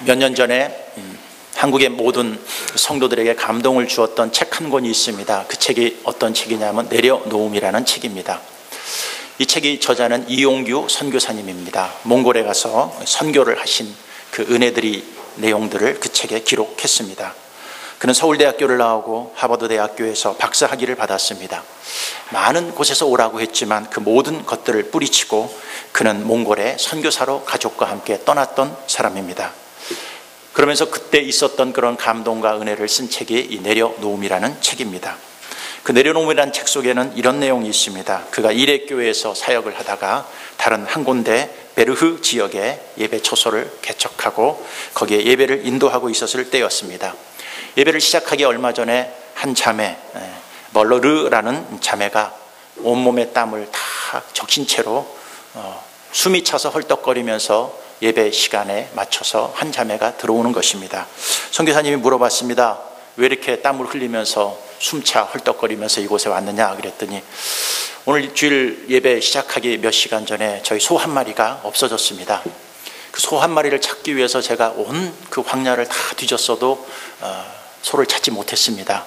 몇 년 전에 한국의 모든 성도들에게 감동을 주었던 책 한 권이 있습니다. 그 책이 어떤 책이냐면 내려놓음이라는 책입니다. 이 책의 저자는 이용규 선교사님입니다. 몽골에 가서 선교를 하신 그 은혜들이 내용들을 그 책에 기록했습니다. 그는 서울대학교를 나오고 하버드대학교에서 박사학위를 받았습니다. 많은 곳에서 오라고 했지만 그 모든 것들을 뿌리치고 그는 몽골에 선교사로 가족과 함께 떠났던 사람입니다. 그러면서 그때 있었던 그런 감동과 은혜를 쓴 책이 이 내려놓음이라는 책입니다. 그 내려놓음이라는 책 속에는 이런 내용이 있습니다. 그가 이레교회에서 사역을 하다가 다른 한 군데 베르흐 지역에 예배 초소를 개척하고 거기에 예배를 인도하고 있었을 때였습니다. 예배를 시작하기 얼마 전에 한 자매, 멀러르라는 자매가 온몸에 땀을 다 적신 채로 숨이 차서 헐떡거리면서 예배 시간에 맞춰서 한 자매가 들어오는 것입니다. 선교사님이 물어봤습니다. 왜 이렇게 땀을 흘리면서 숨차 헐떡거리면서 이곳에 왔느냐 그랬더니 오늘 주일 예배 시작하기 몇 시간 전에 저희 소 한 마리가 없어졌습니다. 그 소 한 마리를 찾기 위해서 제가 온 그 광야를 다 뒤졌어도 소를 찾지 못했습니다.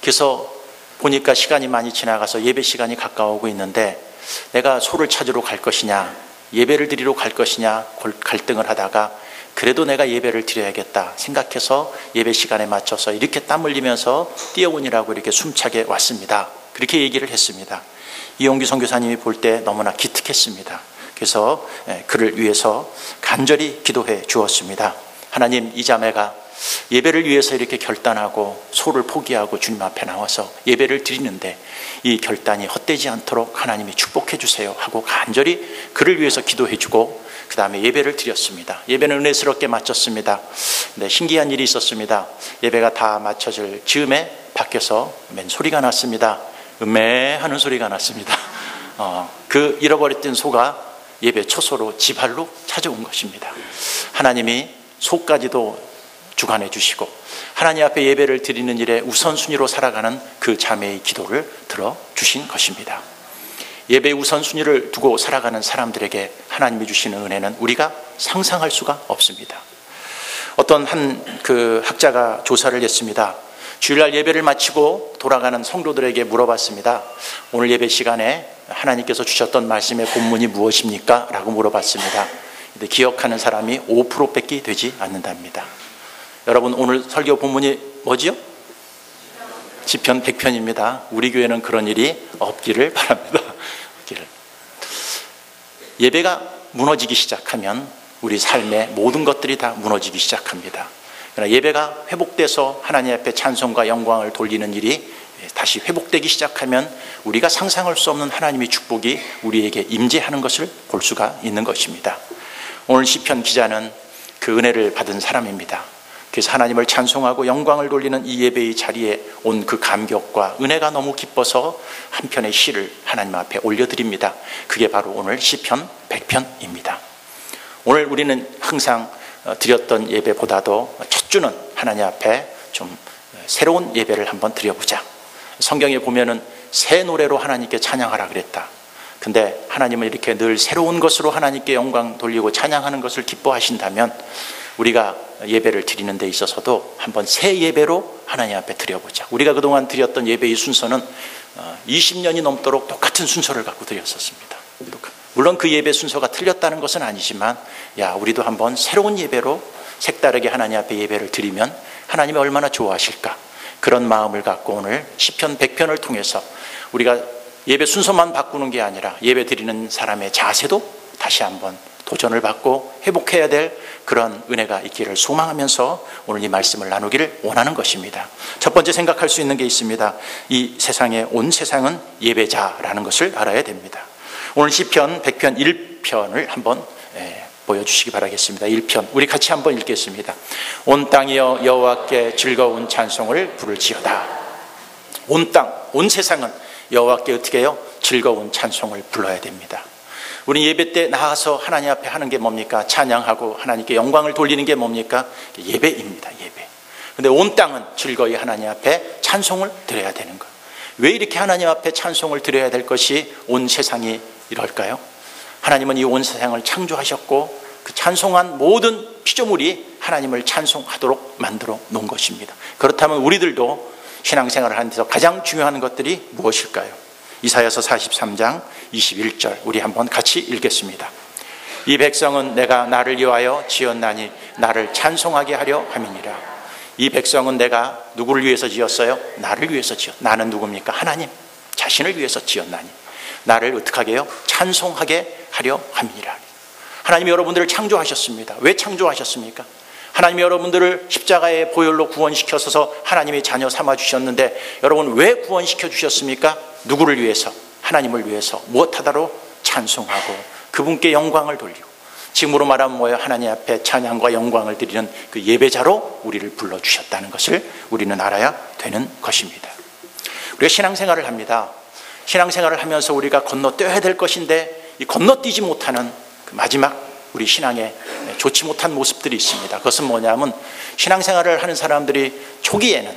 그래서 보니까 시간이 많이 지나가서 예배 시간이 가까워오고 있는데 내가 소를 찾으러 갈 것이냐 예배를 드리러 갈 것이냐 갈등을 하다가 그래도 내가 예배를 드려야겠다 생각해서 예배 시간에 맞춰서 이렇게 땀 흘리면서 뛰어오니라고 이렇게 숨차게 왔습니다. 그렇게 얘기를 했습니다. 이용규 선교사님이 볼 때 너무나 기특했습니다. 그래서 그를 위해서 간절히 기도해 주었습니다. 하나님, 이 자매가 예배를 위해서 이렇게 결단하고 소를 포기하고 주님 앞에 나와서 예배를 드리는데 이 결단이 헛되지 않도록 하나님이 축복해 주세요 하고 간절히 그를 위해서 기도해 주고 그 다음에 예배를 드렸습니다. 예배는 은혜스럽게 마쳤습니다. 근데 신기한 일이 있었습니다. 예배가 다 마쳐질 즈음에 밖에서 맨 소리가 났습니다. 음메 하는 소리가 났습니다. 그 잃어버렸던 소가 예배 초소로 지발로 찾아온 것입니다. 하나님이 소까지도 주관해 주시고 하나님 앞에 예배를 드리는 일에 우선순위로 살아가는 그 자매의 기도를 들어주신 것입니다. 예배의 우선순위를 두고 살아가는 사람들에게 하나님이 주시는 은혜는 우리가 상상할 수가 없습니다. 어떤 한 그 학자가 조사를 했습니다. 주일날 예배를 마치고 돌아가는 성도들에게 물어봤습니다. 오늘 예배 시간에 하나님께서 주셨던 말씀의 본문이 무엇입니까? 라고 물어봤습니다. 근데 기억하는 사람이 5%밖에 되지 않는답니다. 여러분, 오늘 설교 본문이 뭐지요? 시편 100편입니다. 우리 교회는 그런 일이 없기를 바랍니다. 예배가 무너지기 시작하면 우리 삶의 모든 것들이 다 무너지기 시작합니다. 그러나 예배가 회복돼서 하나님 앞에 찬송과 영광을 돌리는 일이 다시 회복되기 시작하면 우리가 상상할 수 없는 하나님의 축복이 우리에게 임재하는 것을 볼 수가 있는 것입니다. 오늘 시편 기자는 그 은혜를 받은 사람입니다. 그래서 하나님을 찬송하고 영광을 돌리는 이 예배의 자리에 온 그 감격과 은혜가 너무 기뻐서 한 편의 시를 하나님 앞에 올려드립니다. 그게 바로 오늘 시편 100편입니다. 오늘 우리는 항상 드렸던 예배보다도 첫 주는 하나님 앞에 좀 새로운 예배를 한번 드려보자. 성경에 보면은 새 노래로 하나님께 찬양하라 그랬다. 근데 하나님은 이렇게 늘 새로운 것으로 하나님께 영광 돌리고 찬양하는 것을 기뻐하신다면 우리가 예배를 드리는 데 있어서도 한번 새 예배로 하나님 앞에 드려보자. 우리가 그동안 드렸던 예배의 순서는 20년이 넘도록 똑같은 순서를 갖고 드렸었습니다. 물론 그 예배 순서가 틀렸다는 것은 아니지만 우리도 한번 새로운 예배로 색다르게 하나님 앞에 예배를 드리면 하나님이 얼마나 좋아하실까. 그런 마음을 갖고 오늘 시편 100편을 통해서 우리가 예배 순서만 바꾸는 게 아니라 예배 드리는 사람의 자세도 다시 한번 도전을 받고 회복해야 될 그런 은혜가 있기를 소망하면서 오늘 이 말씀을 나누기를 원하는 것입니다. 첫 번째 생각할 수 있는 게 있습니다. 이 세상에 온 세상은 예배자라는 것을 알아야 됩니다. 오늘 시편 100편 1편을 한번 보여주시기 바라겠습니다. 1편 우리 같이 한번 읽겠습니다. 온 땅이여 여호와께 즐거운 찬송을 부를지어다. 온 땅, 온 세상은 여호와께 어떻게 해요? 즐거운 찬송을 불러야 됩니다. 우리 예배 때 나와서 하나님 앞에 하는 게 뭡니까? 찬양하고 하나님께 영광을 돌리는 게 뭡니까? 예배입니다. 예배. 근데 온 땅은 즐거이 하나님 앞에 찬송을 드려야 되는 것. 왜 이렇게 하나님 앞에 찬송을 드려야 될 것이 온 세상이 이럴까요? 하나님은 이 온 세상을 창조하셨고 그 찬송한 모든 피조물이 하나님을 찬송하도록 만들어 놓은 것입니다. 그렇다면 우리들도 신앙생활을 하는 데서 가장 중요한 것들이 무엇일까요? 이사야서 43장 21절 우리 한번 같이 읽겠습니다. 이 백성은 내가 나를 위하여 지었나니 나를 찬송하게 하려 함이니라. 이 백성은 내가 누구를 위해서 지었어요? 나를 위해서 지었. 나는 누굽니까? 하나님 자신을 위해서 지었나니 나를 어떻게 하게 해요? 찬송하게 하려 함이니라. 하나님이 여러분들을 창조하셨습니다. 왜 창조하셨습니까? 하나님이 여러분들을 십자가의 보혈로 구원시켜서 하나님의 자녀 삼아주셨는데 여러분 왜 구원시켜 주셨습니까? 누구를 위해서? 하나님을 위해서. 무엇하다로? 찬송하고 그분께 영광을 돌리고, 지금으로 말하면 뭐예요? 하나님 앞에 찬양과 영광을 드리는 그 예배자로 우리를 불러주셨다는 것을 우리는 알아야 되는 것입니다. 우리가 신앙생활을 합니다. 신앙생활을 하면서 우리가 건너뛰어야 될 것인데 이 건너뛰지 못하는 그 마지막 우리 신앙에 좋지 못한 모습들이 있습니다. 그것은 뭐냐면 신앙생활을 하는 사람들이 초기에는,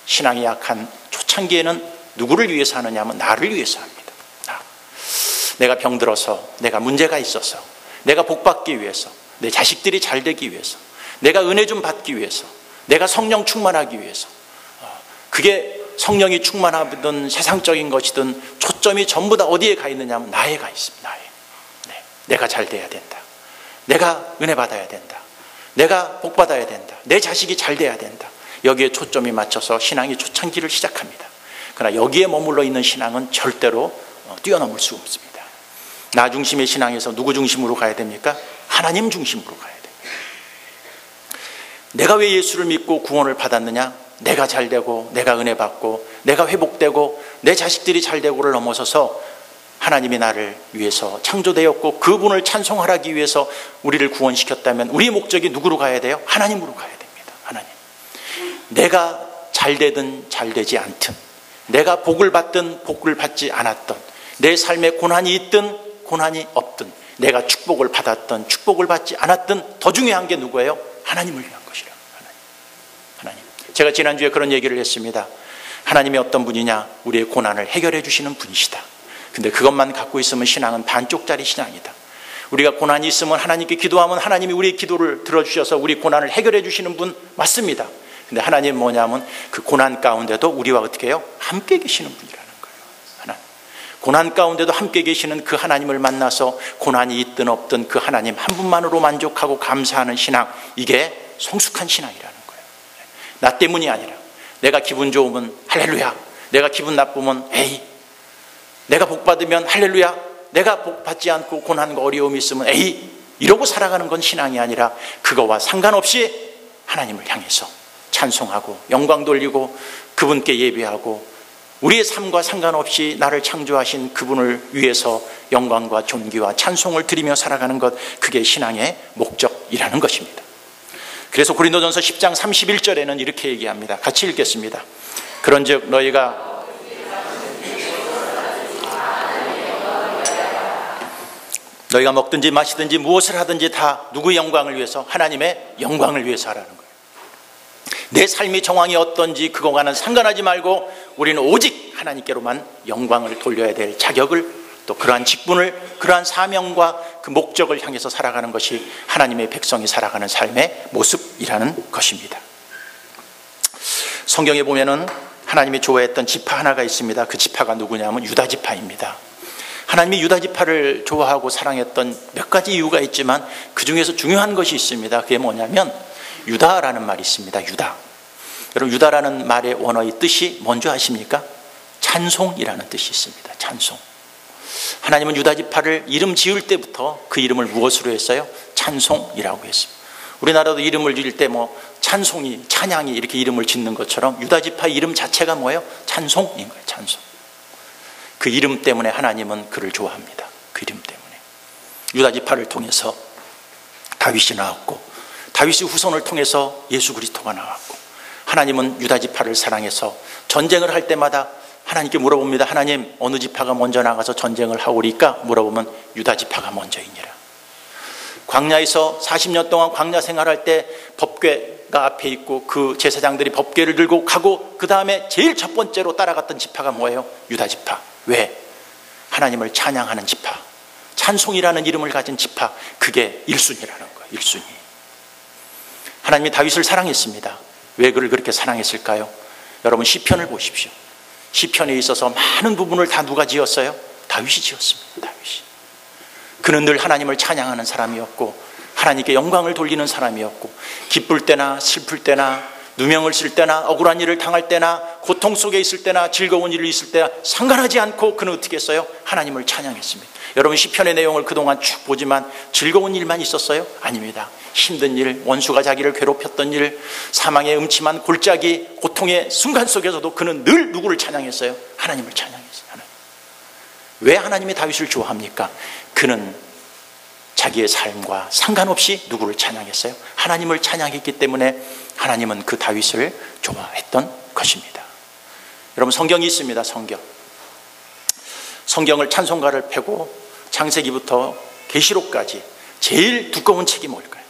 신앙이 약한 초창기에는 누구를 위해서 하느냐 하면 나를 위해서 합니다. 내가 병들어서, 내가 문제가 있어서, 내가 복받기 위해서, 내 자식들이 잘 되기 위해서, 내가 은혜 좀 받기 위해서, 내가 성령 충만하기 위해서. 그게 성령이 충만하든 세상적인 것이든 초점이 전부 다 어디에 가 있느냐 하면 나에 가 있습니다. 나에. 네. 내가 잘 돼야 된다. 내가 은혜 받아야 된다. 내가 복 받아야 된다. 내 자식이 잘 돼야 된다. 여기에 초점이 맞춰서 신앙이 초창기를 시작합니다. 그러나 여기에 머물러 있는 신앙은 절대로 뛰어넘을 수 없습니다. 나 중심의 신앙에서 누구 중심으로 가야 됩니까? 하나님 중심으로 가야 됩니다. 내가 왜 예수를 믿고 구원을 받았느냐? 내가 잘 되고, 내가 은혜 받고, 내가 회복되고, 내 자식들이 잘 되고를 넘어서서 하나님이 나를 위해서 창조되었고 그분을 찬송하기 위해서 우리를 구원시켰다면 우리의 목적이 누구로 가야 돼요? 하나님으로 가야 됩니다. 하나님. 내가 잘 되든 잘 되지 않든, 내가 복을 받든 복을 받지 않았든, 내 삶에 고난이 있든 고난이 없든, 내가 축복을 받았든 축복을 받지 않았든 더 중요한 게 누구예요? 하나님을 위한 것이라. 하나님. 제가 지난주에 그런 얘기를 했습니다. 하나님이 어떤 분이냐? 우리의 고난을 해결해 주시는 분이시다. 근데 그것만 갖고 있으면 신앙은 반쪽짜리 신앙이다. 우리가 고난이 있으면 하나님께 기도하면 하나님이 우리의 기도를 들어주셔서 우리 고난을 해결해 주시는 분 맞습니다. 근데 하나님은 뭐냐면 그 고난 가운데도 우리와 어떻게 해요? 함께 계시는 분이라는 거예요. 하나님. 고난 가운데도 함께 계시는 그 하나님을 만나서 고난이 있든 없든 그 하나님 한 분만으로 만족하고 감사하는 신앙, 이게 성숙한 신앙이라는 거예요. 나 때문이 아니라 내가 기분 좋으면 할렐루야, 내가 기분 나쁘면 에이, 내가 복 받으면 할렐루야, 내가 복 받지 않고 고난과 어려움이 있으면 에이, 이러고 살아가는 건 신앙이 아니라 그거와 상관없이 하나님을 향해서 찬송하고 영광 돌리고 그분께 예배하고 우리의 삶과 상관없이 나를 창조하신 그분을 위해서 영광과 존귀와 찬송을 드리며 살아가는 것, 그게 신앙의 목적이라는 것입니다. 그래서 고린도전서 10장 31절에는 이렇게 얘기합니다. 같이 읽겠습니다. 그런즉 너희가 먹든지 마시든지 무엇을 하든지 다 누구의 영광을 위해서? 하나님의 영광을 위해서 하라는 거예요. 내 삶의 정황이 어떤지 그거와는 상관하지 말고 우리는 오직 하나님께로만 영광을 돌려야 될 자격을, 또 그러한 직분을, 그러한 사명과 그 목적을 향해서 살아가는 것이 하나님의 백성이 살아가는 삶의 모습이라는 것입니다. 성경에 보면은 하나님이 좋아했던 지파 하나가 있습니다. 그 지파가 누구냐면 유다 지파입니다. 하나님이 유다 지파를 좋아하고 사랑했던 몇 가지 이유가 있지만 그 중에서 중요한 것이 있습니다. 그게 뭐냐면 유다라는 말이 있습니다. 유다. 여러분, 유다라는 말의 원어의 뜻이 뭔지 아십니까? 찬송이라는 뜻이 있습니다. 찬송. 하나님은 유다 지파를 이름 지을 때부터 그 이름을 무엇으로 했어요? 찬송이라고 했습니다. 우리나라도 이름을 지을 때 뭐 찬송이, 찬양이 이렇게 이름을 짓는 것처럼 유다 지파 이름 자체가 뭐예요? 찬송인 거예요. 찬송. 그 이름 때문에 하나님은 그를 좋아합니다. 그 이름 때문에. 유다 지파를 통해서 다윗이 나왔고, 다윗의 후손을 통해서 예수 그리스도가 나왔고, 하나님은 유다 지파를 사랑해서 전쟁을 할 때마다 하나님께 물어봅니다. 하나님, 어느 지파가 먼저 나가서 전쟁을 하오리까? 물어보면 유다 지파가 먼저이니라. 광야에서 40년 동안 광야 생활할 때 법궤가 앞에 있고 그 제사장들이 법궤를 들고 가고 그 다음에 제일 첫 번째로 따라갔던 지파가 뭐예요? 유다 지파. 왜? 하나님을 찬양하는 지파, 찬송이라는 이름을 가진 지파, 그게 1순위라는 거예요. 1순위. 하나님이 다윗을 사랑했습니다. 왜 그를 그렇게 사랑했을까요? 여러분 시편을 보십시오. 시편에 있어서 많은 부분을 다 누가 지었어요? 다윗이 지었습니다. 다윗이. 그는 늘 하나님을 찬양하는 사람이었고 하나님께 영광을 돌리는 사람이었고 기쁠 때나 슬플 때나 누명을 쓸 때나 억울한 일을 당할 때나 고통 속에 있을 때나 즐거운 일이 있을 때나 상관하지 않고 그는 어떻게 했어요? 하나님을 찬양했습니다. 여러분 시편의 내용을 그동안 쭉 보지만 즐거운 일만 있었어요? 아닙니다. 힘든 일, 원수가 자기를 괴롭혔던 일, 사망의 음침한 골짜기, 고통의 순간 속에서도 그는 늘 누구를 찬양했어요? 하나님을 찬양했어요. 하나님. 왜 하나님이 다윗을 좋아합니까? 그는 자기의 삶과 상관없이 누구를 찬양했어요? 하나님을 찬양했기 때문에 하나님은 그 다윗을 좋아했던 것입니다. 여러분 성경이 있습니다. 성경을 찬송가를 펴고 창세기부터 계시록까지 제일 두꺼운 책이 뭘까요?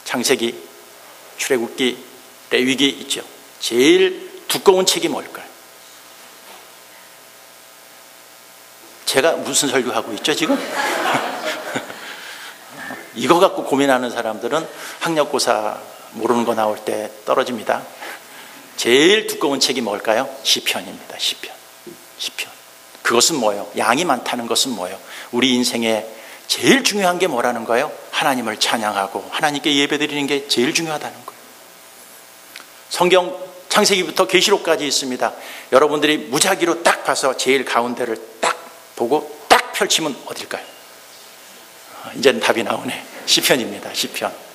창세기, 출애굽기, 레위기 있죠. 제일 두꺼운 책이 뭘까요? 제가 무슨 설교하고 있죠 지금? 이거 갖고 고민하는 사람들은 학력고사 모르는 거 나올 때 떨어집니다. 제일 두꺼운 책이 뭘까요? 시편입니다. 시편. 그것은 뭐예요? 양이 많다는 것은 뭐예요? 우리 인생에 제일 중요한 게 뭐라는 거예요? 하나님을 찬양하고 하나님께 예배드리는 게 제일 중요하다는 거예요. 성경 창세기부터 계시록까지 있습니다. 여러분들이 무작위로 딱 봐서 제일 가운데를 딱 보고 딱 펼치면 어딜까요? 이제는 답이 나오네. 시편입니다. 시편.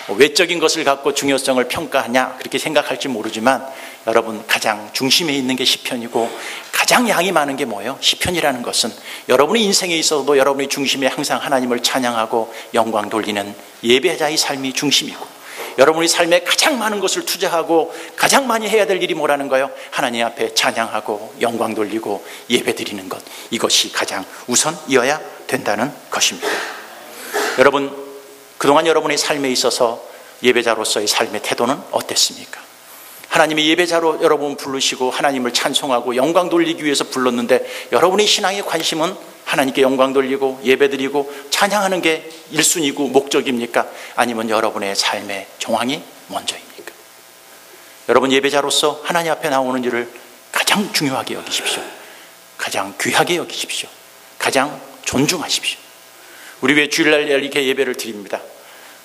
외적인 것을 갖고 중요성을 평가하냐 그렇게 생각할지 모르지만 여러분 가장 중심에 있는 게 시편이고 가장 양이 많은 게 뭐예요? 시편이라는 것은 여러분의 인생에 있어서도 여러분의 중심에 항상 하나님을 찬양하고 영광 돌리는 예배자의 삶이 중심이고 여러분의 삶에 가장 많은 것을 투자하고 가장 많이 해야 될 일이 뭐라는 거예요? 하나님 앞에 찬양하고 영광 돌리고 예배드리는 것, 이것이 가장 우선이어야 된다는 것입니다. 여러분 그동안 여러분의 삶에 있어서 예배자로서의 삶의 태도는 어땠습니까? 하나님의 예배자로 여러분 부르시고 하나님을 찬송하고 영광 돌리기 위해서 불렀는데 여러분의 신앙의 관심은 하나님께 영광 돌리고 예배드리고 찬양하는 게 1순위고 목적입니까? 아니면 여러분의 삶의 정황이 먼저입니까? 여러분 예배자로서 하나님 앞에 나오는 일을 가장 중요하게 여기십시오. 가장 귀하게 여기십시오. 가장 존중하십시오. 우리 왜 주일날 이렇게 예배를 드립니다.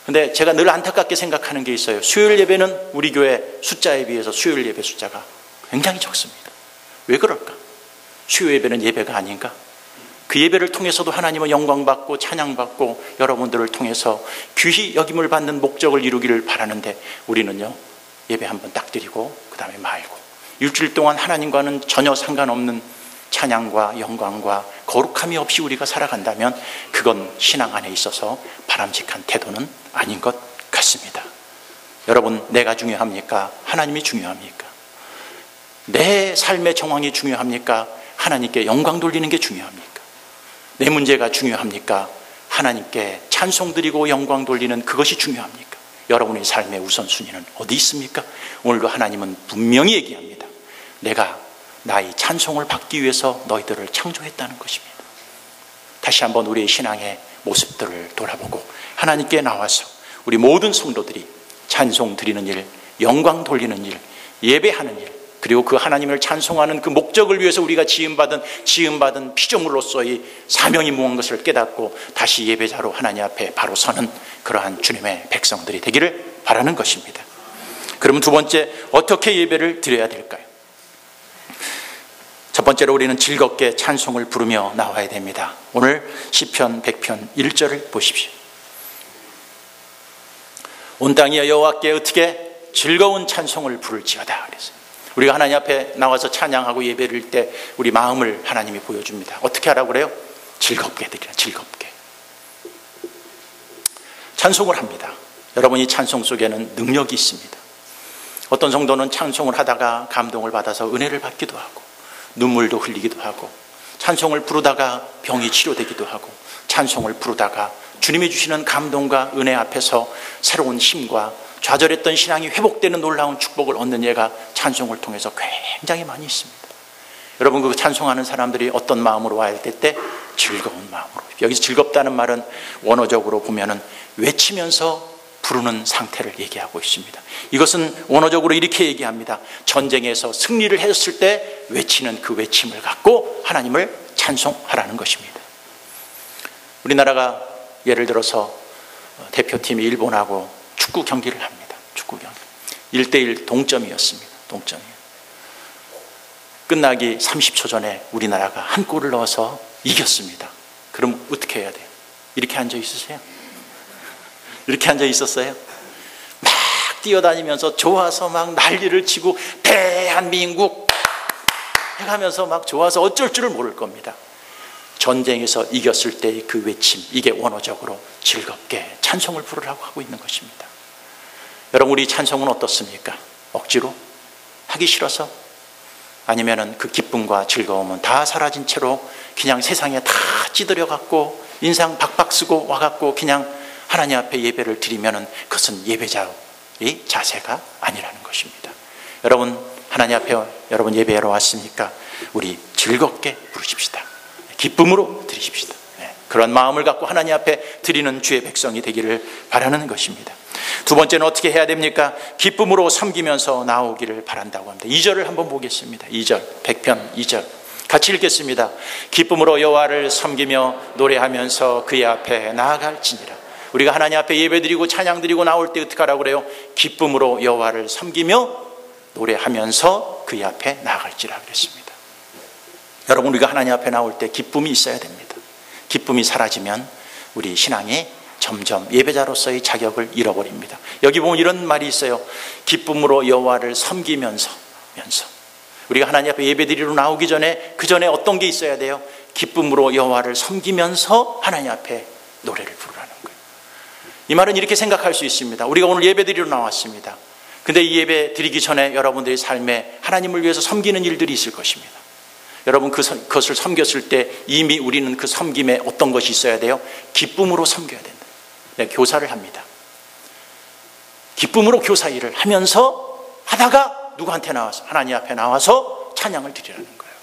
근데 제가 늘 안타깝게 생각하는 게 있어요. 수요일 예배는 우리 교회 숫자에 비해서 수요일 예배 숫자가 굉장히 적습니다. 왜 그럴까? 수요 예배는 예배가 아닌가? 그 예배를 통해서도 하나님은 영광받고 찬양받고 여러분들을 통해서 귀히 여김을 받는 목적을 이루기를 바라는데 우리는요 예배 한번 딱 드리고 그 다음에 말고 일주일 동안 하나님과는 전혀 상관없는 찬양과 영광과 거룩함이 없이 우리가 살아간다면 그건 신앙 안에 있어서 바람직한 태도는 아닌 것 같습니다. 여러분 내가 중요합니까? 하나님이 중요합니까? 내 삶의 정황이 중요합니까? 하나님께 영광 돌리는 게 중요합니까? 내 문제가 중요합니까? 하나님께 찬송 드리고 영광 돌리는 그것이 중요합니까? 여러분의 삶의 우선순위는 어디 있습니까? 오늘도 하나님은 분명히 얘기합니다. 내가 나의 찬송을 받기 위해서 너희들을 창조했다는 것입니다. 다시 한번 우리의 신앙의 모습들을 돌아보고 하나님께 나와서 우리 모든 성도들이 찬송 드리는 일, 영광 돌리는 일, 예배하는 일, 그리고 그 하나님을 찬송하는 그 목적을 위해서 우리가 지음받은 피조물로서의 사명이 무언 것을 깨닫고 다시 예배자로 하나님 앞에 바로 서는 그러한 주님의 백성들이 되기를 바라는 것입니다. 그러면 두 번째, 어떻게 예배를 드려야 될까요? 첫 번째로 우리는 즐겁게 찬송을 부르며 나와야 됩니다. 오늘 시편 100편 1절을 보십시오. 온 땅이여 여호와께 어떻게 즐거운 찬송을 부를지어다 그랬어요. 우리가 하나님 앞에 나와서 찬양하고 예배를 때 우리 마음을 하나님이 보여줍니다. 어떻게 하라고 그래요? 즐겁게 드리라. 즐겁게 찬송을 합니다. 여러분이 찬송 속에는 능력이 있습니다. 어떤 성도는 찬송을 하다가 감동을 받아서 은혜를 받기도 하고 눈물도 흘리기도 하고 찬송을 부르다가 병이 치료되기도 하고 찬송을 부르다가 주님이 주시는 감동과 은혜 앞에서 새로운 힘과 좌절했던 신앙이 회복되는 놀라운 축복을 얻는 예가 찬송을 통해서 굉장히 많이 있습니다. 여러분 그 찬송하는 사람들이 어떤 마음으로 와야 될 때? 즐거운 마음으로. 여기서 즐겁다는 말은 원어적으로 보면은 외치면서 부르는 상태를 얘기하고 있습니다. 이것은 원어적으로 이렇게 얘기합니다. 전쟁에서 승리를 했을 때 외치는 그 외침을 갖고 하나님을 찬송하라는 것입니다. 우리나라가 예를 들어서 대표팀이 일본하고 축구 경기를 합니다. 축구 경기 1대1 동점이었습니다. 동점이에요. 끝나기 30초 전에 우리나라가 한 골을 넣어서 이겼습니다. 그럼 어떻게 해야 돼요? 이렇게 앉아 있으세요? 이렇게 앉아 있었어요? 막 뛰어다니면서 좋아서 막 난리를 치고 대한민국 해가면서 막 좋아서 어쩔 줄을 모를 겁니다. 전쟁에서 이겼을 때의 그 외침, 이게 원어적으로 즐겁게 찬송을 부르라고 하고 있는 것입니다. 여러분, 우리 찬송은 어떻습니까? 억지로? 하기 싫어서? 아니면은 그 기쁨과 즐거움은 다 사라진 채로 그냥 세상에 다 찌들여 갖고 인상 박박 쓰고 와갖고 그냥 하나님 앞에 예배를 드리면은 그것은 예배자의 자세가 아니라는 것입니다. 여러분, 하나님 앞에 여러분 예배하러 왔습니까? 우리 즐겁게 부르십시다. 기쁨으로 드리십시다. 그런 마음을 갖고 하나님 앞에 드리는 주의 백성이 되기를 바라는 것입니다. 두 번째는 어떻게 해야 됩니까? 기쁨으로 섬기면서 나오기를 바란다고 합니다. 2절을 한번 보겠습니다. 2절, 100편 2절 같이 읽겠습니다. 기쁨으로 여호와를 섬기며 노래하면서 그의 앞에 나아갈지니라. 우리가 하나님 앞에 예배드리고 찬양드리고 나올 때 어떻게 하라고 그래요? 기쁨으로 여호와를 섬기며 노래하면서 그의 앞에 나아갈지라 그랬습니다. 여러분, 우리가 하나님 앞에 나올 때 기쁨이 있어야 됩니다. 기쁨이 사라지면 우리 신앙이 점점 예배자로서의 자격을 잃어버립니다. 여기 보면 이런 말이 있어요. 기쁨으로 여호와를 섬기면서 우리가 하나님 앞에 예배드리러 나오기 전에 그 전에 어떤 게 있어야 돼요? 기쁨으로 여호와를 섬기면서 하나님 앞에 노래를 부르라는 거예요. 이 말은 이렇게 생각할 수 있습니다. 우리가 오늘 예배드리러 나왔습니다. 근데 이 예배 드리기 전에 여러분들의 삶에 하나님을 위해서 섬기는 일들이 있을 것입니다. 여러분, 그것을 섬겼을 때 이미 우리는 그 섬김에 어떤 것이 있어야 돼요? 기쁨으로 섬겨야 된다. 교사를 합니다. 기쁨으로 교사 일을 하면서 하다가 누구한테 나와서? 하나님 앞에 나와서 찬양을 드리라는 거예요.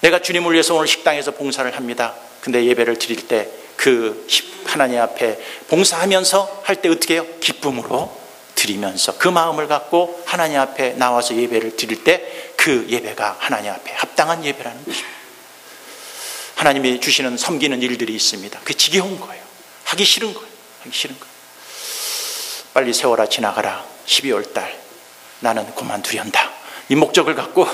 내가 주님을 위해서 오늘 식당에서 봉사를 합니다. 근데 예배를 드릴 때 그 하나님 앞에 봉사하면서 할 때 어떻게 해요? 기쁨으로 드리면서 그 마음을 갖고 하나님 앞에 나와서 예배를 드릴 때 그 예배가 하나님 앞에 합당한 예배라는 것입니다. 하나님이 주시는 섬기는 일들이 있습니다. 그게 지겨운 거예요. 하기 싫은 거예요. 하기 싫은 거예요. 빨리 세월아 지나가라. 12월 달 나는 그만두련다. 이 목적을 갖고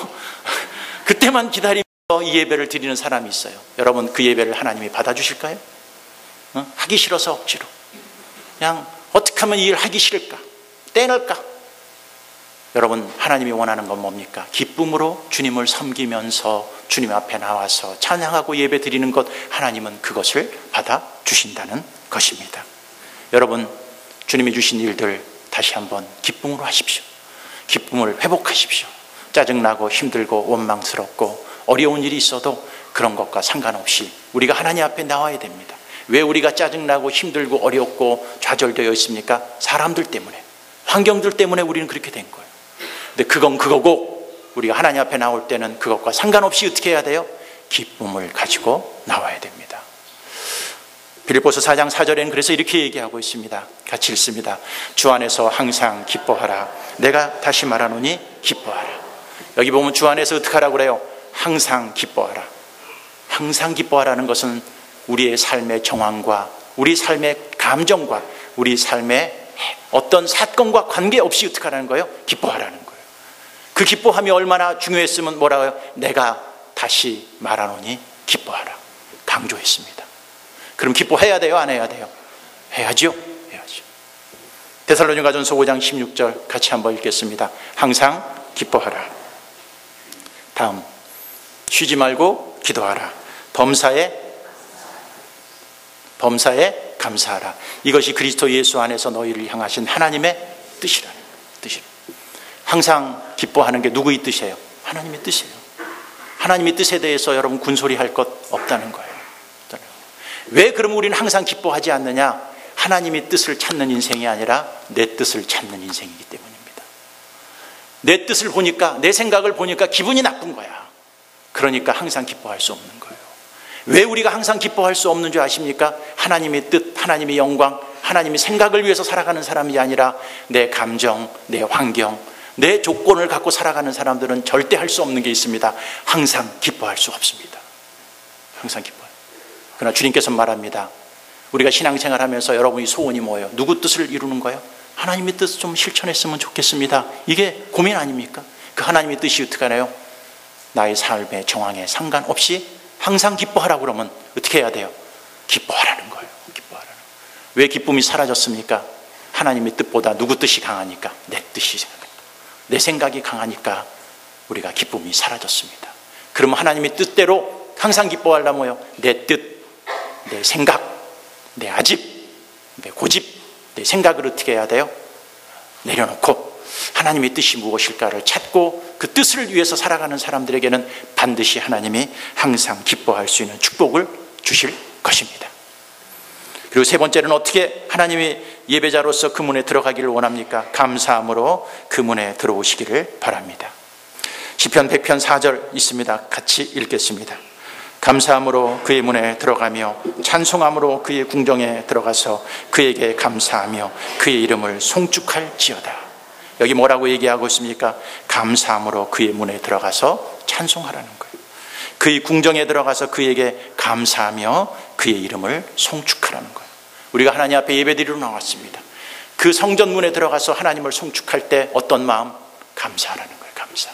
그때만 기다리면서 이 예배를 드리는 사람이 있어요. 여러분, 그 예배를 하나님이 받아주실까요? 하기 싫어서 억지로 그냥 어떻게 하면 이 일 하기 싫을까? 떼낼까? 여러분, 하나님이 원하는 건 뭡니까? 기쁨으로 주님을 섬기면서 주님 앞에 나와서 찬양하고 예배 드리는 것, 하나님은 그것을 받아주신다는 것입니다. 여러분, 주님이 주신 일들 다시 한번 기쁨으로 하십시오. 기쁨을 회복하십시오. 짜증나고 힘들고 원망스럽고 어려운 일이 있어도 그런 것과 상관없이 우리가 하나님 앞에 나와야 됩니다. 왜 우리가 짜증나고 힘들고 어렵고 좌절되어 있습니까? 사람들 때문에, 환경들 때문에 우리는 그렇게 된 거예요. 근데 그건 그거고 우리가 하나님 앞에 나올 때는 그것과 상관없이 어떻게 해야 돼요? 기쁨을 가지고 나와야 됩니다. 빌립보서 4장 4절에는 그래서 이렇게 얘기하고 있습니다. 같이 읽습니다. 주 안에서 항상 기뻐하라. 내가 다시 말하노니 기뻐하라. 여기 보면 주 안에서 어떻게 하라고 그래요? 항상 기뻐하라. 항상 기뻐하라는 것은 우리의 삶의 정황과 우리 삶의 감정과 우리 삶의 어떤 사건과 관계없이 어떻게 하라는 거예요? 기뻐하라는 거예요. 그 기뻐함이 얼마나 중요했으면 뭐라고요? 내가 다시 말하노니 기뻐하라. 강조했습니다. 그럼 기뻐해야 돼요? 안 해야 돼요? 해야죠. 해야죠. 데살로니가전서 5장 16절 같이 한번 읽겠습니다. 항상 기뻐하라. 다음, 쉬지 말고 기도하라. 범사에 감사하라. 이것이 그리스도 예수 안에서 너희를 향하신 하나님의 뜻이라. 항상 기뻐하는 게 누구의 뜻이에요? 하나님의 뜻이에요. 하나님의 뜻에 대해서 여러분 군소리할 것 없다는 거예요. 왜 그럼 우리는 항상 기뻐하지 않느냐? 하나님의 뜻을 찾는 인생이 아니라 내 뜻을 찾는 인생이기 때문입니다. 내 뜻을 보니까, 내 생각을 보니까 기분이 나쁜 거야. 그러니까 항상 기뻐할 수 없는 거예요. 왜 우리가 항상 기뻐할 수 없는 줄 아십니까? 하나님의 뜻, 하나님의 영광, 하나님이 생각을 위해서 살아가는 사람이 아니라 내 감정, 내 환경, 내 조건을 갖고 살아가는 사람들은 절대 할 수 없는 게 있습니다. 항상 기뻐할 수 없습니다. 항상 기뻐요. 그러나 주님께서 말합니다. 우리가 신앙생활하면서 여러분이 소원이 뭐예요? 누구 뜻을 이루는 거예요? 하나님의 뜻을 좀 실천했으면 좋겠습니다. 이게 고민 아닙니까? 그 하나님의 뜻이 어떻게 하나요? 나의 삶의 정황에 상관없이 항상 기뻐하라고 그러면 어떻게 해야 돼요? 기뻐하라는 거예요. 기뻐하라는 거예요. 왜 기쁨이 사라졌습니까? 하나님의 뜻보다 누구 뜻이 강하니까? 내 뜻이 강하니까. 내 생각이 강하니까 우리가 기쁨이 사라졌습니다. 그러면 하나님의 뜻대로 항상 기뻐하려면요, 내 뜻, 내 생각, 내 아집, 내 고집, 내 생각을 어떻게 해야 돼요? 내려놓고 하나님의 뜻이 무엇일까를 찾고 그 뜻을 위해서 살아가는 사람들에게는 반드시 하나님이 항상 기뻐할 수 있는 축복을 주실 것입니다. 그리고 세 번째는 어떻게 하나님이 예배자로서 그 문에 들어가기를 원합니까? 감사함으로 그 문에 들어오시기를 바랍니다. 시편 100편 4절 있습니다. 같이 읽겠습니다. 감사함으로 그의 문에 들어가며 찬송함으로 그의 궁정에 들어가서 그에게 감사하며 그의 이름을 송축할지어다. 여기 뭐라고 얘기하고 있습니까? 감사함으로 그의 문에 들어가서 찬송하라는 거예요. 그의 궁정에 들어가서 그에게 감사하며 그의 이름을 송축하라는 거예요. 우리가 하나님 앞에 예배드리러 나왔습니다. 그 성전 문에 들어가서 하나님을 송축할 때 어떤 마음? 감사하라는 거예요. 감사.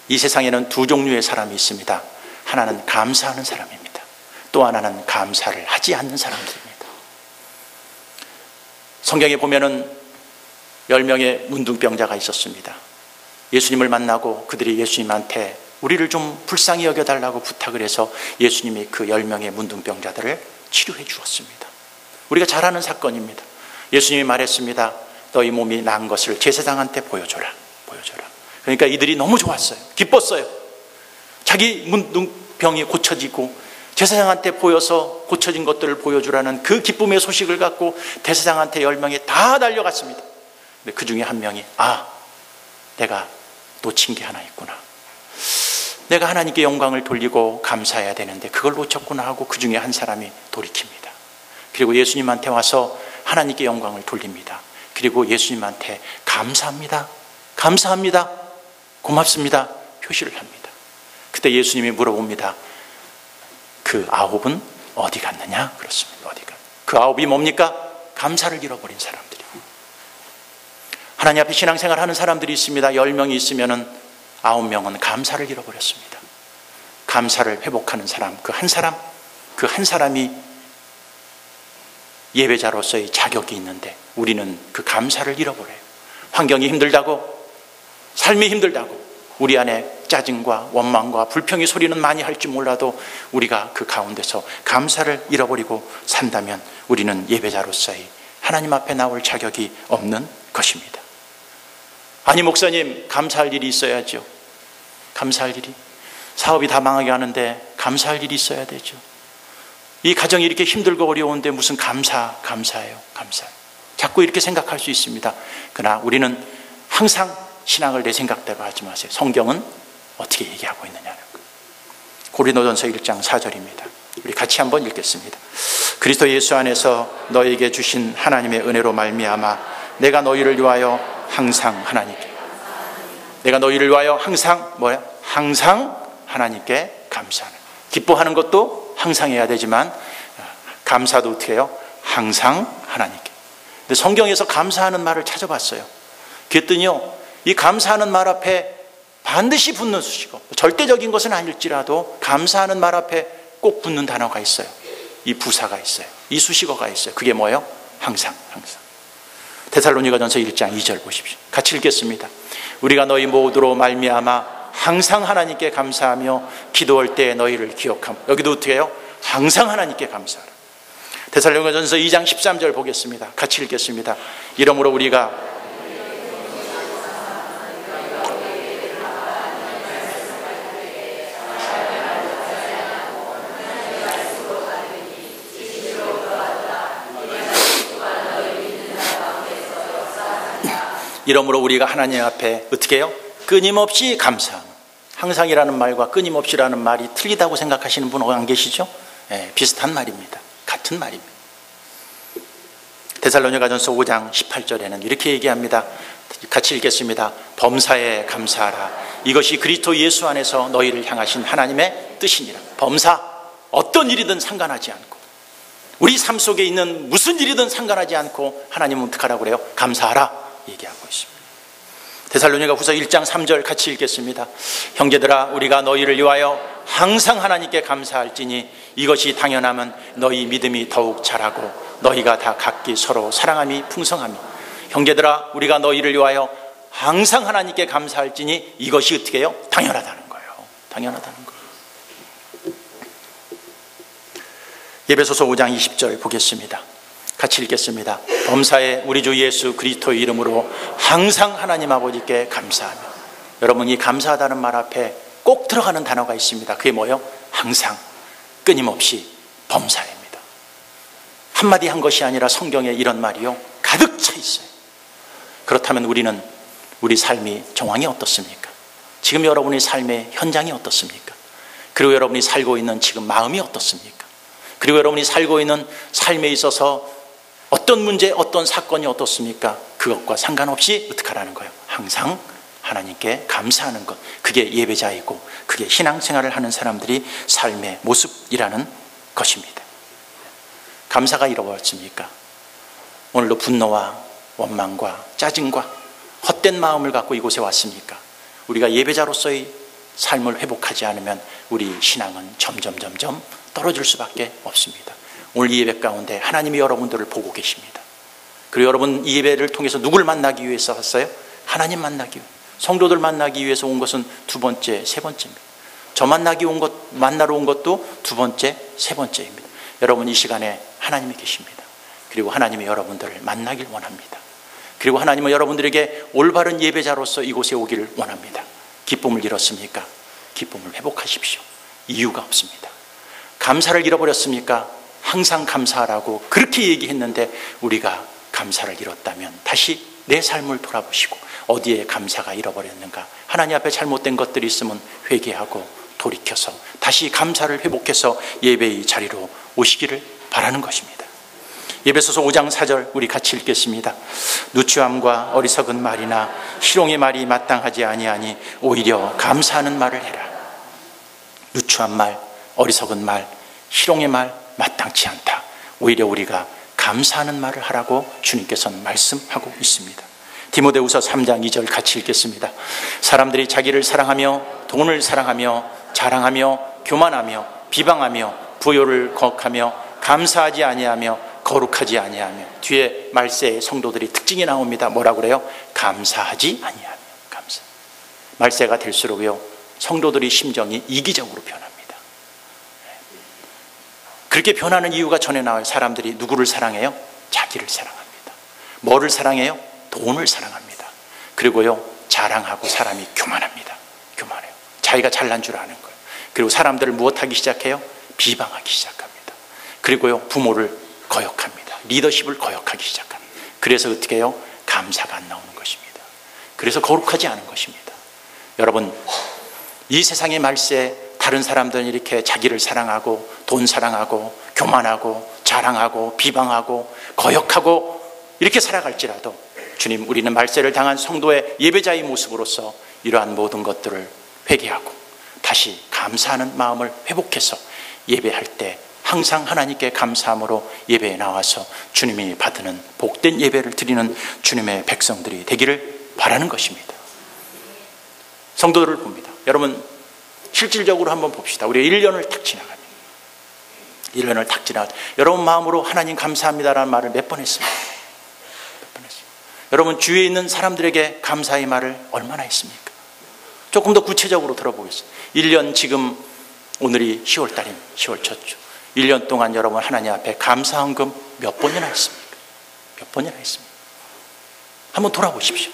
이 세상에는 두 종류의 사람이 있습니다. 하나는 감사하는 사람입니다. 또 하나는 감사를 하지 않는 사람들입니다. 성경에 보면은 10명의 문둥병자가 있었습니다. 예수님을 만나고 그들이 예수님한테 우리를 좀 불쌍히 여겨달라고 부탁을 해서 예수님이 그 10명의 문둥병자들을 치료해 주었습니다. 우리가 잘 아는 사건입니다. 예수님이 말했습니다. 너희 몸이 나은 것을 제사장한테 보여줘라. 보여줘라. 그러니까 이들이 너무 좋았어요. 기뻤어요. 자기 문둥병이 고쳐지고 제사장한테 보여서 고쳐진 것들을 보여주라는 그 기쁨의 소식을 갖고 제사장한테 10명이 다 달려갔습니다. 근데 그 중에 한 명이 내가 놓친 게 하나 있구나. 내가 하나님께 영광을 돌리고 감사해야 되는데 그걸 놓쳤구나 하고 그 중에 한 사람이 돌이킵니다. 그리고 예수님한테 와서 하나님께 영광을 돌립니다. 그리고 예수님한테 감사합니다. 감사합니다. 고맙습니다. 표시를 합니다. 그때 예수님이 물어봅니다. 그 9은 어디 갔느냐? 그렇습니다. 어디 갔느냐? 그 9이 뭡니까? 감사를 잃어버린 사람들이. 하나님 앞에 신앙생활 하는 사람들이 있습니다. 10명이 있으면은 9명은 감사를 잃어버렸습니다. 감사를 회복하는 사람, 그 한 사람이 예배자로서의 자격이 있는데 우리는 그 감사를 잃어버려요. 환경이 힘들다고, 삶이 힘들다고, 우리 안에 짜증과 원망과 불평의 소리는 많이 할지 몰라도 우리가 그 가운데서 감사를 잃어버리고 산다면 우리는 예배자로서의 하나님 앞에 나올 자격이 없는 것입니다. 아니 목사님, 감사할 일이 있어야죠. 감사할 일이. 사업이 다 망하게 하는데 감사할 일이 있어야 되죠. 이 가정이 이렇게 힘들고 어려운데 무슨 감사해요. 감사. 자꾸 이렇게 생각할 수 있습니다. 그러나 우리는 항상 신앙을 내 생각대로 하지 마세요. 성경은 어떻게 얘기하고 있느냐는 거예요. 고린도전서 1장 4절입니다. 우리 같이 한번 읽겠습니다. 그리스도 예수 안에서 너에게 주신 하나님의 은혜로 말미암아 내가 너희를 위하여 항상 하나님께, 내가 너희를 위하여 항상 항상 하나님께 감사하는. 기뻐하는 것도 항상 해야 되지만 감사도 어떻게 해요? 항상 하나님께. 근데 성경에서 감사하는 말을 찾아봤어요. 그랬더니요, 이 감사하는 말 앞에 반드시 붙는 수식어, 절대적인 것은 아닐지라도 감사하는 말 앞에 꼭 붙는 단어가 있어요. 이 부사가 있어요. 이 수식어가 있어요. 그게 뭐예요? 항상. 데살로니가전서 1장 2절 보십시오. 같이 읽겠습니다. 우리가 너희 모두로 말미암아 항상 하나님께 감사하며 기도할 때 너희를 기억함. 여기도 어떻게 해요? 항상 하나님께 감사하라. 데살로니가전서 2장 13절 보겠습니다. 같이 읽겠습니다. 이러므로 우리가 하나님 앞에 어떻게 해요? 끊임없이 감사함. 항상이라는 말과 끊임없이라는 말이 틀리다고 생각하시는 분 안 계시죠? 네, 비슷한 말입니다. 같은 말입니다. 데살로니가전서 5장 18절에는 이렇게 얘기합니다. 같이 읽겠습니다. 범사에 감사하라. 이것이 그리스도 예수 안에서 너희를 향하신 하나님의 뜻이니라. 범사, 어떤 일이든 상관하지 않고, 우리 삶 속에 있는 무슨 일이든 상관하지 않고 하나님은 어떻게 하라고 그래요? 감사하라 얘기하고 있습니다. 데살로니가 후서 1장 3절 같이 읽겠습니다. 형제들아, 우리가 너희를 위하여 항상 하나님께 감사할지니 이것이 당연하면 너희 믿음이 더욱 자라고 너희가 다 각기 서로 사랑함이 풍성하며. 형제들아, 우리가 너희를 위하여 항상 하나님께 감사할지니 이것이 어떻게 해요? 당연하다는 거예요. 당연하다는 거예요. 에베소서 5장 20절 보겠습니다. 같이 읽겠습니다. 범사에 우리 주 예수 그리스도의 이름으로 항상 하나님 아버지께 감사하며. 여러분, 이 감사하다는 말 앞에 꼭 들어가는 단어가 있습니다. 그게 뭐예요? 항상, 끊임없이, 범사입니다. 한마디 한 것이 아니라 성경에 이런 말이요 가득 차 있어요. 그렇다면 우리는 우리 삶이 정황이 어떻습니까? 지금 여러분의 삶의 현장이 어떻습니까? 그리고 여러분이 살고 있는 지금 마음이 어떻습니까? 그리고 여러분이 살고 있는 삶에 있어서 어떤 문제, 어떤 사건이 어떻습니까? 그것과 상관없이 어떻게 하라는 거예요? 항상 하나님께 감사하는 것. 그게 예배자이고 그게 신앙생활을 하는 사람들이 삶의 모습이라는 것입니다. 감사가 잃어버렸습니까? 오늘도 분노와 원망과 짜증과 헛된 마음을 갖고 이곳에 왔습니까? 우리가 예배자로서의 삶을 회복하지 않으면 우리 신앙은 점점 떨어질 수밖에 없습니다. 오늘 이 예배 가운데 하나님이 여러분들을 보고 계십니다. 그리고 여러분 이 예배를 통해서 누굴 만나기 위해서 왔어요? 하나님 만나기 위해, 성도들 만나기 위해서 온 것은 두 번째, 세 번째입니다. 저 만나러 온 것도 두 번째, 세 번째입니다. 여러분 이 시간에 하나님이 계십니다. 그리고 하나님이 여러분들을 만나길 원합니다. 그리고 하나님은 여러분들에게 올바른 예배자로서 이곳에 오기를 원합니다. 기쁨을 잃었습니까? 기쁨을 회복하십시오. 이유가 없습니다. 감사를 잃어버렸습니까? 항상 감사하라고 그렇게 얘기했는데 우리가 감사를 잃었다면 다시 내 삶을 돌아보시고 어디에 감사가 잃어버렸는가, 하나님 앞에 잘못된 것들이 있으면 회개하고 돌이켜서 다시 감사를 회복해서 예배의 자리로 오시기를 바라는 것입니다. 에베소서 5장 4절 우리 같이 읽겠습니다. 누추함과 어리석은 말이나 희롱의 말이 마땅하지 아니하니 오히려 감사하는 말을 해라. 누추한 말, 어리석은 말, 희롱의 말 마땅치 않다. 오히려 우리가 감사하는 말을 하라고 주님께서는 말씀하고 있습니다. 디모데후서 3장 2절 같이 읽겠습니다. 사람들이 자기를 사랑하며 돈을 사랑하며 자랑하며 교만하며 비방하며 부요를 거역하며 감사하지 아니하며 거룩하지 아니하며. 뒤에 말세의 성도들이 특징이 나옵니다. 뭐라고 그래요? 감사하지 아니하며. 감사. 말세가 될수록요 성도들이 심정이 이기적으로 변합니다. 그렇게 변하는 이유가 전에 나와요. 사람들이 누구를 사랑해요? 자기를 사랑합니다. 뭐를 사랑해요? 돈을 사랑합니다. 그리고요 자랑하고 사람이 교만합니다. 교만해요. 자기가 잘난 줄 아는 거예요. 그리고 사람들을 무엇하기 시작해요? 비방하기 시작합니다. 그리고요 부모를 거역합니다. 리더십을 거역하기 시작합니다. 그래서 어떻게 해요? 감사가 안 나오는 것입니다. 그래서 거룩하지 않은 것입니다. 여러분 이 세상의 말세, 다른 사람들은 이렇게 자기를 사랑하고 돈 사랑하고 교만하고 자랑하고 비방하고 거역하고 이렇게 살아갈지라도 주님, 우리는 말세를 당한 성도의 예배자의 모습으로서 이러한 모든 것들을 회개하고 다시 감사하는 마음을 회복해서 예배할 때 항상 하나님께 감사함으로 예배에 나와서 주님이 받는 복된 예배를 드리는 주님의 백성들이 되기를 바라는 것입니다. 성도들을 봅니다. 여러분 실질적으로 한번 봅시다. 우리 1년을 탁 지나갑니다. 1년을 탁 지나가 여러분 마음으로 하나님 감사합니다라는 말을 몇 번 했습니까? 몇 번 했습니다. 여러분 주위에 있는 사람들에게 감사의 말을 얼마나 했습니까? 조금 더 구체적으로 들어보겠습니다. 1년 지금 오늘이 10월 달입니다. 10월 첫 주. 1년 동안 여러분 하나님 앞에 감사헌금 몇 번이나 했습니까? 몇 번이나 했습니까? 한번 돌아보십시오.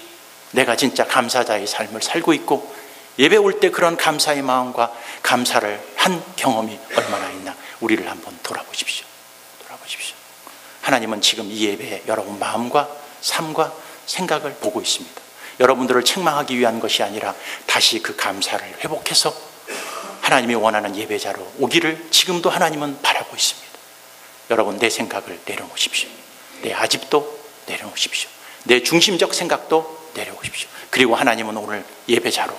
내가 진짜 감사자의 삶을 살고 있고 예배 올 때 그런 감사의 마음과 감사를 한 경험이 얼마나 있나 우리를 한번 돌아보십시오. 돌아보십시오. 하나님은 지금 이 예배에 여러분 마음과 삶과 생각을 보고 있습니다. 여러분들을 책망하기 위한 것이 아니라 다시 그 감사를 회복해서 하나님이 원하는 예배자로 오기를 지금도 하나님은 바라고 있습니다. 여러분 내 생각을 내려놓으십시오. 내 아집도 내려놓으십시오. 내 중심적 생각도 내려오십시오. 그리고 하나님은 오늘 예배자로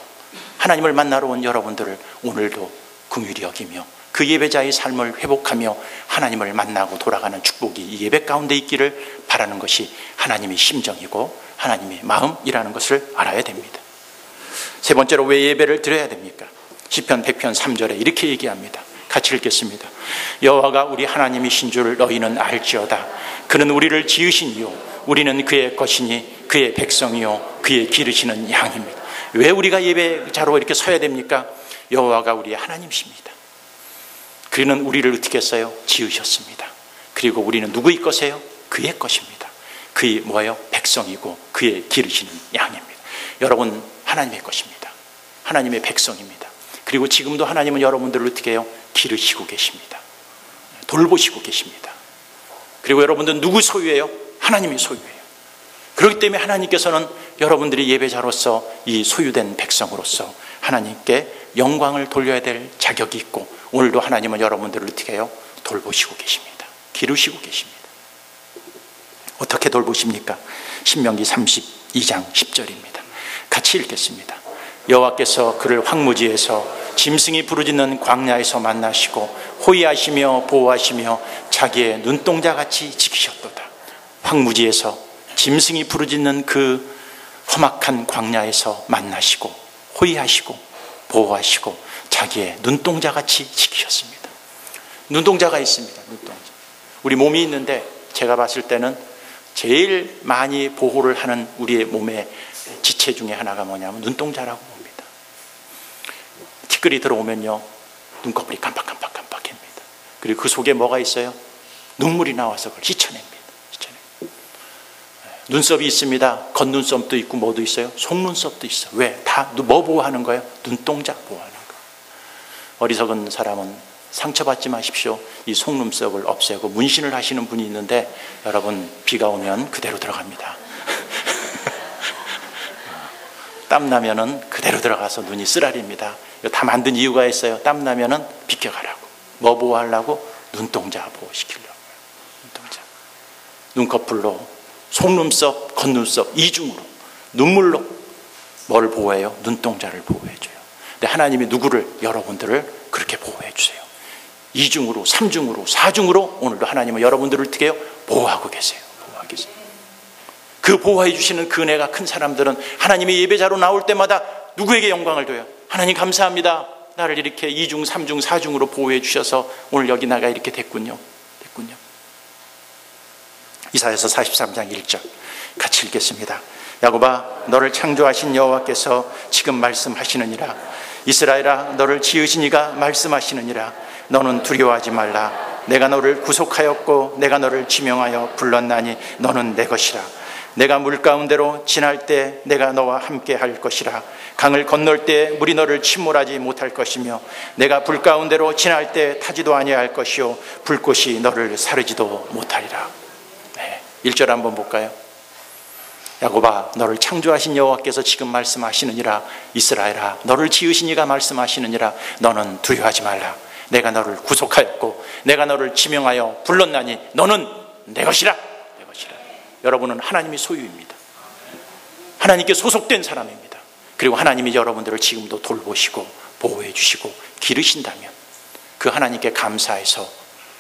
하나님을 만나러 온 여러분들을 오늘도 긍휼히 여기며 그 예배자의 삶을 회복하며 하나님을 만나고 돌아가는 축복이 이 예배 가운데 있기를 바라는 것이 하나님의 심정이고 하나님의 마음이라는 것을 알아야 됩니다. 세 번째로 왜 예배를 드려야 됩니까? 시편 100편 3절에 이렇게 얘기합니다. 같이 읽겠습니다. 여호와가 우리 하나님이신 줄 너희는 알지어다. 그는 우리를 지으시니요 우리는 그의 것이니 그의 백성이요 그의 기르시는 양입니다. 왜 우리가 예배자로 이렇게 서야 됩니까? 여호와가 우리의 하나님이십니다. 그는 우리를 어떻게 했어요? 지으셨습니다. 그리고 우리는 누구의 것이에요? 그의 것입니다. 그의 뭐예요? 백성이고 그의 기르시는 양입니다. 여러분 하나님의 것입니다. 하나님의 백성입니다. 그리고 지금도 하나님은 여러분들을 어떻게 해요? 기르시고 계십니다. 돌보시고 계십니다. 그리고 여러분들은 누구 소유예요? 하나님의 소유예요. 그렇기 때문에 하나님께서는 여러분들이 예배자로서 이 소유된 백성으로서 하나님께 영광을 돌려야 될 자격이 있고 오늘도 하나님은 여러분들을 어떻게 해요? 돌보시고 계십니다. 기르시고 계십니다. 어떻게 돌보십니까? 신명기 32장 10절입니다. 같이 읽겠습니다. 여호와께서 그를 황무지에서 짐승이 부르짖는 광야에서 만나시고 호위하시며 보호하시며 자기의 눈동자같이 지키셨도다. 황무지에서 짐승이 부르짖는 그 험악한 광야에서 만나시고 호위하시고 보호하시고 자기의 눈동자같이 지키셨습니다. 눈동자가 있습니다. 눈동자. 우리 몸이 있는데 제가 봤을 때는 제일 많이 보호를 하는 우리의 몸의 지체 중에 하나가 뭐냐면 눈동자라고 봅니다. 티끌이 들어오면요 눈꺼풀이 깜빡깜빡합니다. 그리고 그 속에 뭐가 있어요? 눈물이 나와서 그걸 씻어냅니다. 눈썹이 있습니다. 겉눈썹도 있고 뭐도 있어요? 속눈썹도 있어요. 왜? 다 뭐 보호하는 거예요? 눈동자 보호하는 거예요. 어리석은 사람은 상처받지 마십시오. 이 속눈썹을 없애고 문신을 하시는 분이 있는데 여러분 비가 오면 그대로 들어갑니다. 땀 나면은 그대로 들어가서 눈이 쓰라립니다. 다 만든 이유가 있어요. 땀 나면은 비켜가라고. 뭐 보호하려고? 눈동자 보호시키려고. 눈동자. 눈꺼풀로, 속눈썹, 겉눈썹 이중으로 눈물로 뭘 보호해요? 눈동자를 보호해줘요. 근데 하나님이 누구를? 여러분들을 그렇게 보호해 주세요. 이중으로, 삼중으로, 사중으로 오늘도 하나님은 여러분들을 어떻게 해요? 보호하고 계세요. 보호하고 계세요. 그 보호해 주시는 그 은혜가 큰 사람들은 하나님의 예배자로 나올 때마다 누구에게 영광을 줘요? 하나님 감사합니다. 나를 이렇게 이중, 삼중, 사중으로 보호해 주셔서 오늘 여기 나가 이렇게 됐군요. 이사야서 43장 1절 같이 읽겠습니다. 야곱아 너를 창조하신 여호와께서 지금 말씀하시느니라. 이스라엘아 너를 지으신 이가 말씀하시느니라. 너는 두려워하지 말라. 내가 너를 구속하였고 내가 너를 지명하여 불렀나니 너는 내 것이라. 내가 물 가운데로 지날 때 내가 너와 함께 할 것이라. 강을 건널 때 물이 너를 침몰하지 못할 것이며 내가 불 가운데로 지날 때 타지도 아니할 것이요 불꽃이 너를 사르지도 못하리라. 1절 한번 볼까요? 야곱아 너를 창조하신 여호와께서 지금 말씀하시느니라. 이스라엘아 너를 지으신 이가 말씀하시느니라. 너는 두려워하지 말라. 내가 너를 구속하였고 내가 너를 지명하여 불렀나니 너는 내 것이라. 내 것이라. 여러분은 하나님의 소유입니다. 하나님께 소속된 사람입니다. 그리고 하나님이 여러분들을 지금도 돌보시고 보호해 주시고 기르신다면 그 하나님께 감사해서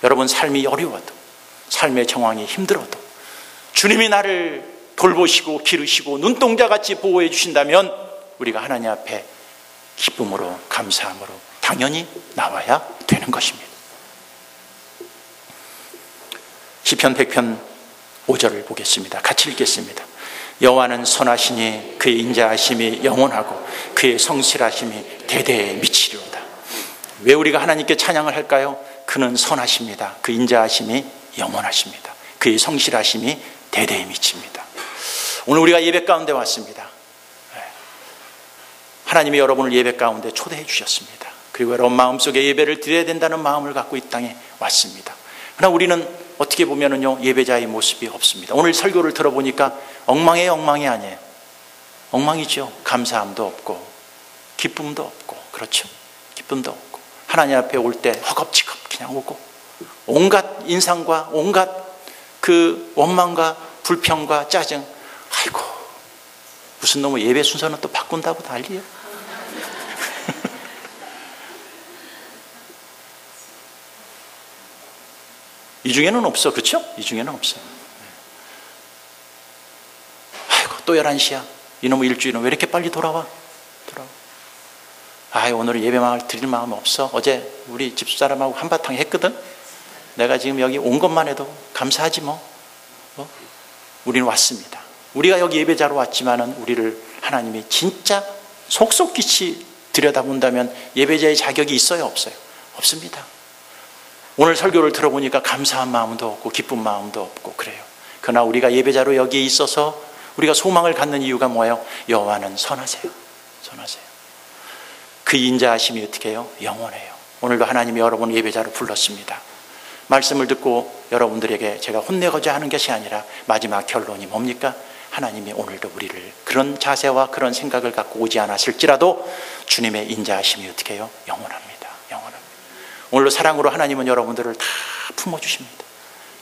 여러분 삶이 어려워도 삶의 정황이 힘들어도 주님이 나를 돌보시고 기르시고 눈동자같이 보호해 주신다면 우리가 하나님 앞에 기쁨으로 감사함으로 당연히 나와야 되는 것입니다. 시편 100편 5절을 보겠습니다. 같이 읽겠습니다. 여호와는 선하시니 그의 인자하심이 영원하고 그의 성실하심이 대대에 미치리로다. 왜 우리가 하나님께 찬양을 할까요? 그는 선하십니다. 그 인자하심이 영원하십니다. 그의 성실하심이 대대에 미칩니다. 오늘 우리가 예배 가운데 왔습니다. 하나님이 여러분을 예배 가운데 초대해 주셨습니다. 그리고 여러분 마음속에 예배를 드려야 된다는 마음을 갖고 이 땅에 왔습니다. 그러나 우리는 어떻게 보면은요 예배자의 모습이 없습니다. 오늘 설교를 들어보니까 엉망이에요, 엉망이 아니에요. 엉망이죠. 감사함도 없고 기쁨도 없고, 그렇죠. 기쁨도 없고 하나님 앞에 올 때 허겁지겁 그냥 오고 온갖 인상과 온갖 그 원망과 불평과 짜증, 아이고 무슨 놈의 예배 순서는 또 바꾼다고 난리예요. 이 중에는 없어, 그렇죠? 이 중에는 없어요. 아이고 또 11시야. 이놈의 일주일은 왜 이렇게 빨리 돌아와? 오늘은 예배만 드릴 마음 없어. 어제 우리 집사람하고 한바탕 했거든. 내가 지금 여기 온 것만 해도 감사하지 뭐. 우리는 왔습니다. 우리가 여기 예배자로 왔지만은 우리를 하나님이 진짜 속속깃이 들여다본다면 예배자의 자격이 있어요, 없어요? 없습니다. 오늘 설교를 들어보니까 감사한 마음도 없고 기쁜 마음도 없고 그래요. 그러나 우리가 예배자로 여기에 있어서 우리가 소망을 갖는 이유가 뭐예요? 여호와는 선하세요. 선하세요. 그 인자하심이 어떻게 해요? 영원해요. 오늘도 하나님이 여러분 예배자로 불렀습니다. 말씀을 듣고 여러분들에게 제가 혼내고자 하는 것이 아니라 마지막 결론이 뭡니까? 하나님이 오늘도 우리를 그런 자세와 그런 생각을 갖고 오지 않았을지라도 주님의 인자하심이 어떻게 해요? 영원합니다. 영원합니다. 오늘도 사랑으로 하나님은 여러분들을 다 품어주십니다.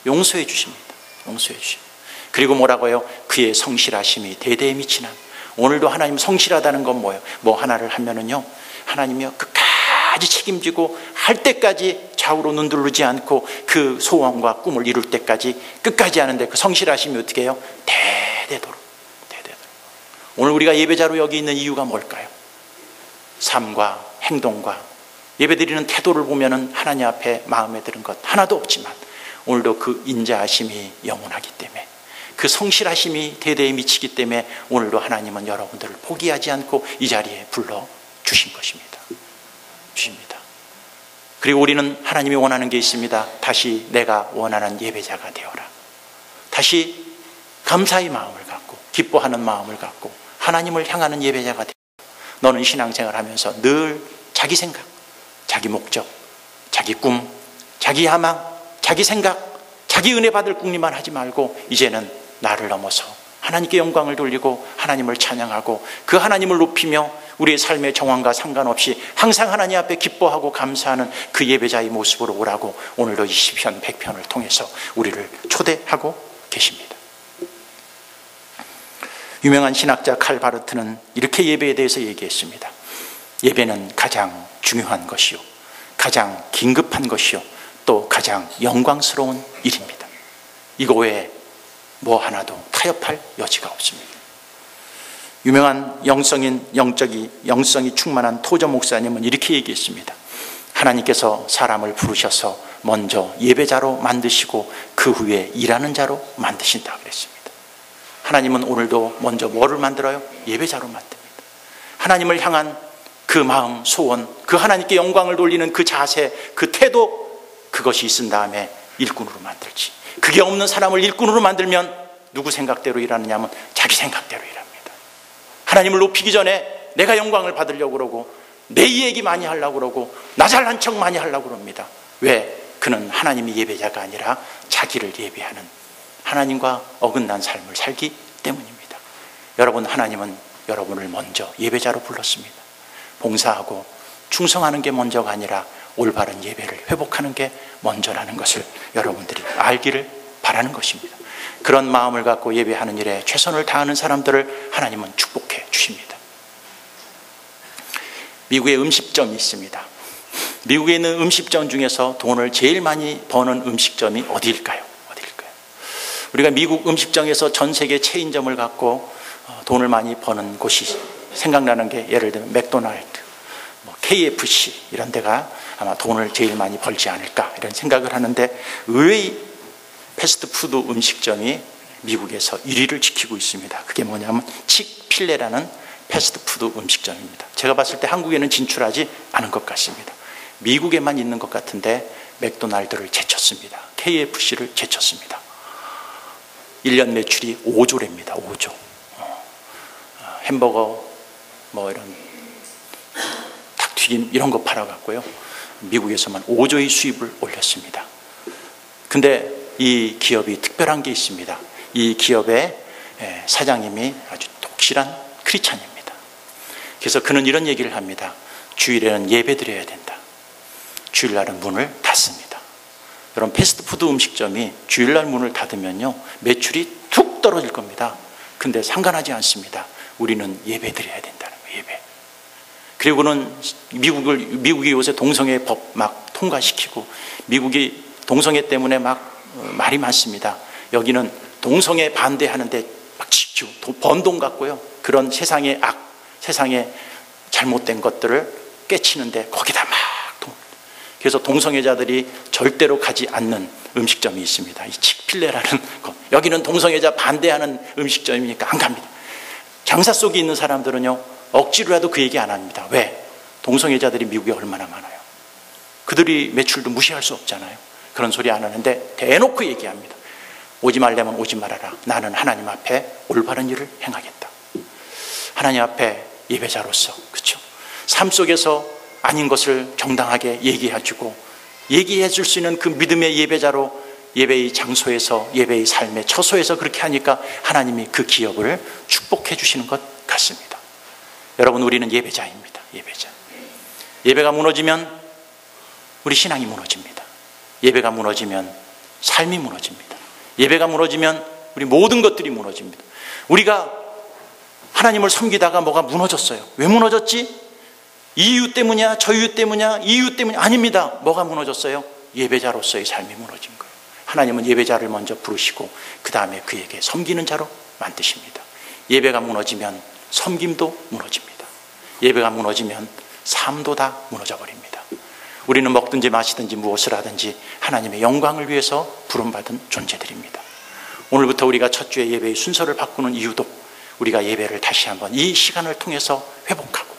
용서해 주십니다. 용서해 주십니다. 그리고 뭐라고 해요? 그의 성실하심이 대대에 미치나. 오늘도 하나님 성실하다는 건 뭐예요? 뭐 하나를 하면은요, 하나님이요 끝까지 책임지고 할 때까지 좌우로 눈두르지 않고 그 소원과 꿈을 이룰 때까지 끝까지 하는데 그 성실하심이 어떻게 해요? 대대도록. 오늘 우리가 예배자로 여기 있는 이유가 뭘까요? 삶과 행동과 예배드리는 태도를 보면은 하나님 앞에 마음에 드는 것 하나도 없지만 오늘도 그 인자하심이 영원하기 때문에 그 성실하심이 대대에 미치기 때문에 오늘도 하나님은 여러분들을 포기하지 않고 이 자리에 불러주신 것입니다. 주십니다. 그리고 우리는 하나님이 원하는 게 있습니다. 다시 내가 원하는 예배자가 되어라. 다시 감사의 마음을 갖고 기뻐하는 마음을 갖고 하나님을 향하는 예배자가 되어라. 너는 신앙생활 하면서 늘 자기 생각, 자기 목적, 자기 꿈, 자기 야망, 자기 생각, 자기 은혜 받을 궁리만 하지 말고 이제는 나를 넘어서 하나님께 영광을 돌리고 하나님을 찬양하고 그 하나님을 높이며 우리의 삶의 정황과 상관없이 항상 하나님 앞에 기뻐하고 감사하는 그 예배자의 모습으로 오라고 오늘도 20편 100편을 통해서 우리를 초대하고 계십니다. 유명한 신학자 칼 바르트는 이렇게 예배에 대해서 얘기했습니다. 예배는 가장 중요한 것이요, 가장 긴급한 것이요, 또 가장 영광스러운 일입니다. 이거 외에 뭐 하나도 타협할 여지가 없습니다. 유명한 영성이 충만한 토저 목사님은 이렇게 얘기했습니다. 하나님께서 사람을 부르셔서 먼저 예배자로 만드시고 그 후에 일하는 자로 만드신다 그랬습니다. 하나님은 오늘도 먼저 뭐를 만들어요? 예배자로 만듭니다. 하나님을 향한 그 마음, 소원, 그 하나님께 영광을 돌리는 그 자세, 그 태도, 그것이 있은 다음에 일꾼으로 만들지. 그게 없는 사람을 일꾼으로 만들면 누구 생각대로 일하느냐 하면 자기 생각대로 일합니다. 하나님을 높이기 전에 내가 영광을 받으려고 그러고 내 얘기 많이 하려고 그러고 나 잘난 척 많이 하려고 그럽니다. 왜? 그는 하나님이 예배자가 아니라 자기를 예배하는 하나님과 어긋난 삶을 살기 때문입니다. 여러분, 하나님은 여러분을 먼저 예배자로 불렀습니다. 봉사하고 충성하는 게 먼저가 아니라 올바른 예배를 회복하는 게 먼저라는 것을 여러분들이 알기를 바라는 것입니다. 그런 마음을 갖고 예배하는 일에 최선을 다하는 사람들을 하나님은 축복해 주십니다. 미국에 음식점이 있습니다. 미국에 있는 음식점 중에서 돈을 제일 많이 버는 음식점이 어디일까요? 우리가 미국 음식점에서 전 세계 체인점을 갖고 돈을 많이 버는 곳이 생각나는 게 예를 들면 맥도날드, KFC 이런 데가 아마 돈을 제일 많이 벌지 않을까 이런 생각을 하는데 의외의 패스트푸드 음식점이 미국에서 1위를 지키고 있습니다. 그게 뭐냐면 칙필레라는 패스트푸드 음식점입니다. 제가 봤을 때 한국에는 진출하지 않은 것 같습니다. 미국에만 있는 것 같은데 맥도날드를 제쳤습니다. KFC를 제쳤습니다. 1년 매출이 5조랍니다. 5조. 햄버거 이런 닭튀김 이런 거 팔아갖고요, 미국에서만 5조의 수입을 올렸습니다. 근데 이 기업이 특별한 게 있습니다. 이 기업의 사장님이 아주 독실한 크리스찬입니다. 그래서 그는 이런 얘기를 합니다. 주일에는 예배 드려야 된다. 주일날은 문을 닫습니다. 여러분, 패스트푸드 음식점이 주일날 문을 닫으면요 매출이 툭 떨어질 겁니다. 근데 상관하지 않습니다. 우리는 예배 드려야 된다는 거예요. 예배. 그리고는 미국이 요새 동성애 법 막 통과시키고, 미국이 동성애 때문에 막 말이 많습니다. 여기는 동성애 반대하는데 막 지키고 번 돈 갖고요 그런 세상의 악, 세상의 잘못된 것들을 깨치는데 거기다 막 그래서 동성애자들이 절대로 가지 않는 음식점이 있습니다. 이 칙필레라는 것. 여기는 동성애자 반대하는 음식점이니까 안 갑니다. 장사 속에 있는 사람들은요 억지로라도 그 얘기 안 합니다. 왜? 동성애자들이 미국에 얼마나 많아요. 그들이 매출도 무시할 수 없잖아요. 그런 소리 안 하는데 대놓고 얘기합니다. 오지 말려면 오지 말아라. 나는 하나님 앞에 올바른 일을 행하겠다. 하나님 앞에 예배자로서, 그렇죠? 삶 속에서 아닌 것을 정당하게 얘기해주고, 얘기해 줄 수 있는 그 믿음의 예배자로 예배의 장소에서, 예배의 삶의 처소에서 그렇게 하니까 하나님이 그 기업을 축복해 주시는 것 같습니다. 여러분, 우리는 예배자입니다. 예배자. 예배가 무너지면 우리 신앙이 무너집니다. 예배가 무너지면 삶이 무너집니다. 예배가 무너지면 우리 모든 것들이 무너집니다. 우리가 하나님을 섬기다가 뭐가 무너졌어요. 왜 무너졌지? 이유 때문이야? 저 이유 때문이야? 이유 때문이 아닙니다. 뭐가 무너졌어요? 예배자로서의 삶이 무너진 거예요. 하나님은 예배자를 먼저 부르시고 그 다음에 그에게 섬기는 자로 만드십니다. 예배가 무너지면 섬김도 무너집니다. 예배가 무너지면 삶도 다 무너져 버립니다. 우리는 먹든지 마시든지 무엇을 하든지 하나님의 영광을 위해서 부름받은 존재들입니다. 오늘부터 우리가 첫 주의 예배의 순서를 바꾸는 이유도 우리가 예배를 다시 한번 이 시간을 통해서 회복하고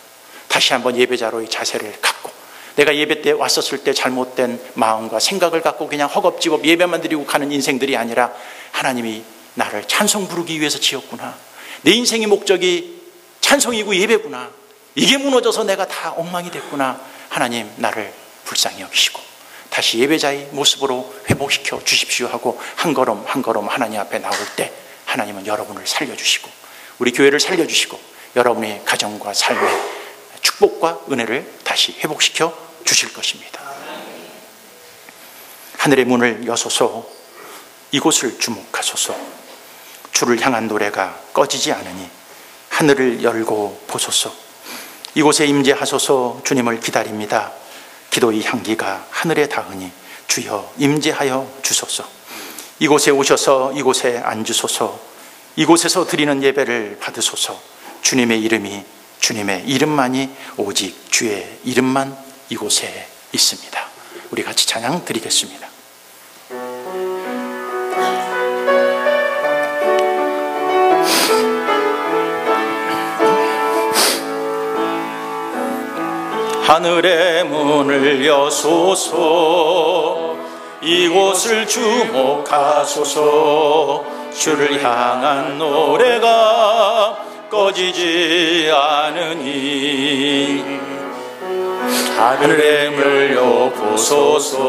다시 한번 예배자로의 자세를 갖고, 내가 예배 때 왔었을 때 잘못된 마음과 생각을 갖고 그냥 허겁지겁 예배만 드리고 가는 인생들이 아니라 하나님이 나를 찬송 부르기 위해서 지었구나, 내 인생의 목적이 찬송이고 예배구나, 이게 무너져서 내가 다 엉망이 됐구나, 하나님 나를 불쌍히 여기시고 다시 예배자의 모습으로 회복시켜 주십시오 하고 한 걸음 한 걸음 하나님 앞에 나올 때 하나님은 여러분을 살려주시고 우리 교회를 살려주시고 여러분의 가정과 삶의 축복과 은혜를 다시 회복시켜 주실 것입니다. 하늘의 문을 여소서, 이곳을 주목하소서. 주를 향한 노래가 꺼지지 않으니 하늘을 열고 보소서. 이곳에 임재하소서. 주님을 기다립니다. 기도의 향기가 하늘에 닿으니 주여 임재하여 주소서. 이곳에 오셔서 이곳에 앉으소서. 이곳에서 드리는 예배를 받으소서. 주님의 이름이, 주님의 이름만이, 오직 주의 이름만 이곳에 있습니다. 우리 같이 찬양 드리겠습니다. 하늘의 문을 여소서. 이곳을 주목하소서. 주를 향한 노래가 꺼지지 않으니 하늘의 문을 여보소서.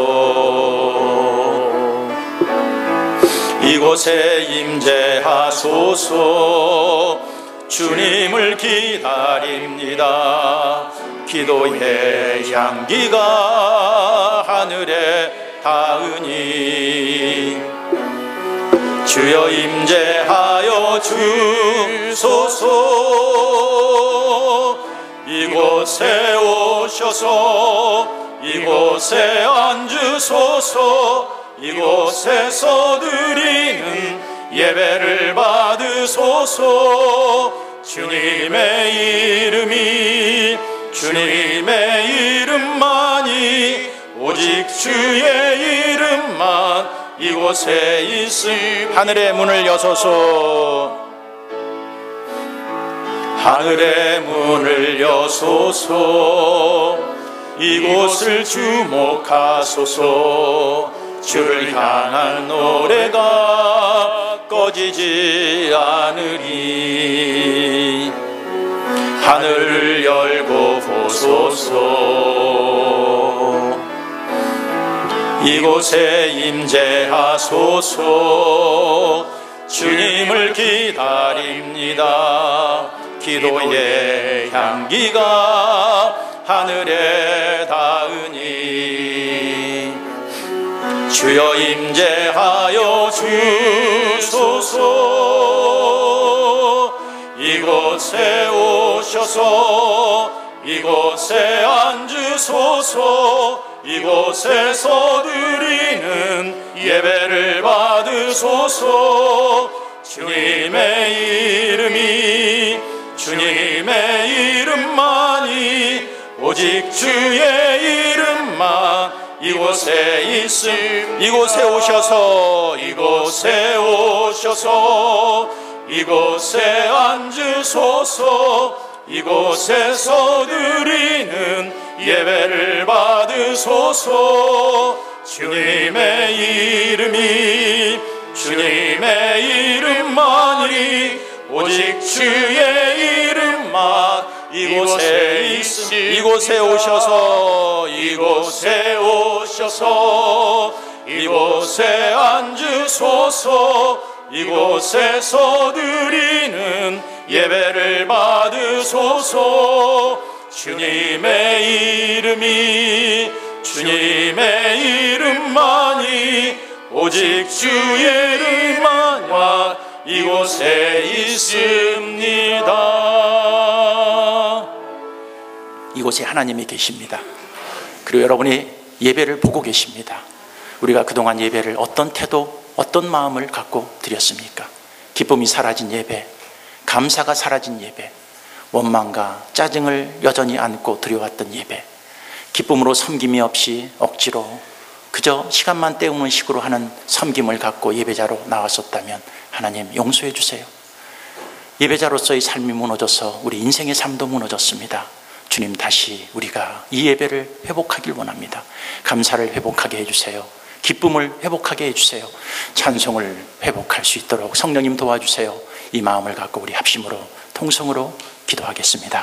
이곳에 임재하소서. 주님을 기다립니다. 기도의 향기가 하늘에 닿으니 주여 임재하여 주소서. 이곳에 오셔서 이곳에 앉으소서. 이곳에서 드리는 예배를 받으소서. 주님의 이름이, 주님의 이름만이, 오직 주의 이름만 이곳에 있음. 하늘의 문을 여소서. 하늘의 문을 여소서. 이곳을 주목하소서. 주를 향한 노래가 꺼지지 않으리. 하늘을 열고 보소서. 이곳에 임재하소서. 주님을 기다립니다. 기도의 향기가 하늘에 닿으니 주여 임재하여 주소서. 이곳에 오셔서 이곳에 앉으소서. 이곳에서 드리는 예배를 받으소서. 주님의 이름만이 오직 주의 이름만 이곳에 있음. 이곳에 오셔서 이곳에 앉으소서. 이곳에서 드리는 예배를 받으소서. 주님의 이름만이 오직 주의 이름만 이곳에 있음. 이곳에 오셔서 이곳에 앉으소서. 이곳에서 드리는 예배를 받으소서. 주님의 이름만이 오직 주의 이름만 이곳에 있습니다. 이곳에 하나님이 계십니다. 그리고 여러분이 예배를 보고 계십니다. 우리가 그동안 예배를 어떤 태도, 어떤 마음을 갖고 드렸습니까? 기쁨이 사라진 예배, 감사가 사라진 예배, 원망과 짜증을 여전히 안고 드려왔던 예배, 기쁨으로 섬김이 없이 억지로 그저 시간만 때우는 식으로 하는 섬김을 갖고 예배자로 나왔었다면 하나님 용서해 주세요. 예배자로서의 삶이 무너져서 우리 인생의 삶도 무너졌습니다. 주님, 다시 우리가 이 예배를 회복하길 원합니다. 감사를 회복하게 해주세요. 기쁨을 회복하게 해주세요. 찬송을 회복할 수 있도록 성령님 도와주세요. 이 마음을 갖고 우리 합심으로 통성으로 기도하겠습니다.